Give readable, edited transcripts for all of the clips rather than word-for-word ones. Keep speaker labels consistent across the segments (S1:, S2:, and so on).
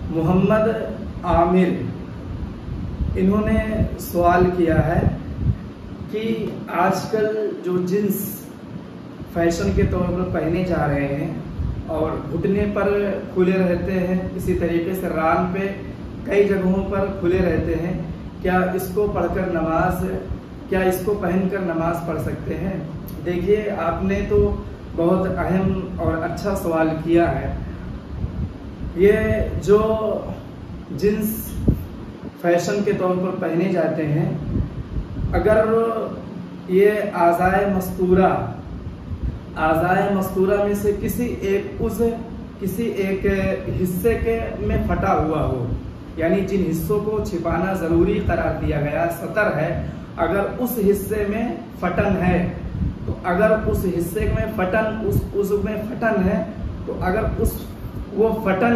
S1: मोहम्मद आमिर, इन्होंने सवाल किया है कि आजकल जो जींस फैशन के तौर पर पहने जा रहे हैं और घुटने पर खुले रहते हैं, इसी तरीके से रान पे कई जगहों पर खुले रहते हैं, क्या इसको पहनकर नमाज पढ़ सकते हैं? देखिए, आपने तो बहुत अहम और अच्छा सवाल किया है। ये जो जींस फैशन के तौर पर पहने जाते हैं, अगर ये आज़ाए मस्तूरा में से किसी एक हिस्से में फटा हुआ हो, यानी जिन हिस्सों को छिपाना जरूरी करार दिया गया, सतर है, अगर उस हिस्से में फटन है, तो अगर उस हिस्से में फटन है, तो अगर वो फटन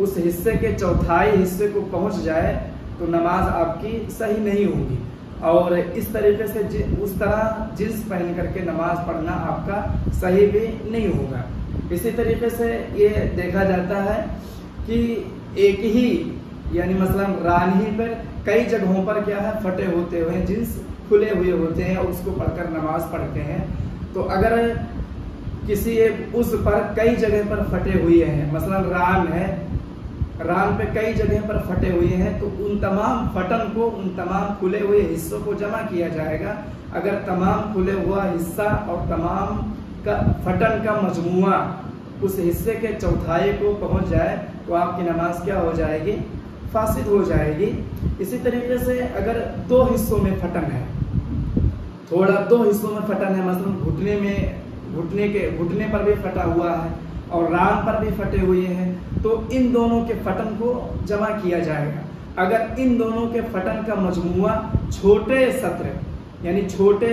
S1: उस हिस्से के चौथाई हिस्से को पहुंच जाए तो नमाज आपकी सही नहीं होगी, और इस तरीके से उस तरह जींस पहन करके नमाज पढ़ना आपका सही भी नहीं होगा। इसी तरीके से ये देखा जाता है कि एक ही यानी मसलन रानी पर कई जगहों पर क्या है, फटे होते हुए जींस खुले हुए होते हैं और उसको पढ़कर नमाज पढ़ते हैं। तो अगर किसी उस पर कई जगह पर फटे हुए हैं, मसलन रान पे कई जगह पर फटे हुए हैं, तो उन तमाम फटन को, उन तमाम खुले हुए हिस्सों को जमा किया जाएगा। अगर तमाम खुले हुआ हिस्सा और तमाम का फटन का मजमुआ उस हिस्से के चौथाई को पहुंच जाए तो आपकी नमाज क्या हो जाएगी? फासिद हो जाएगी। इसी तरीके से अगर दो हिस्सों में फटन है, दो हिस्सों में फटन है, मसलन घुटने पर भी फटा हुआ है और रान पर भी फटे हुए हैं, तो इन दोनों के फटन को जमा किया जाएगा। अगर इन दोनों के फटन का मजमुआ छोटे सत्र यानी छोटे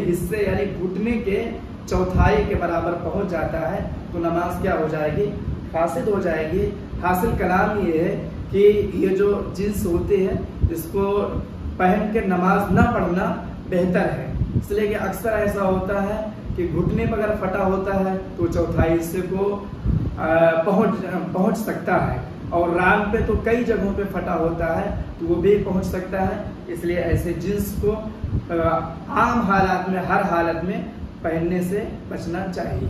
S1: हिस्से यानी घुटने के चौथाई के बराबर पहुंच जाता है तो नमाज क्या हो जाएगी? फासिद हो जाएगी। हासिल कलाम ये है कि ये जो जींस होती है, इसको पहन के नमाज न पढ़ना बेहतर है, इसलिए कि अक्सर ऐसा होता है कि घुटने पर अगर फटा होता है तो चौथाई हिस्से को पहुंच सकता है, और रान पे तो कई जगहों पे फटा होता है तो वो भी पहुंच सकता है। इसलिए ऐसे जींस को आम हालात में, हर हालत में पहनने से बचना चाहिए।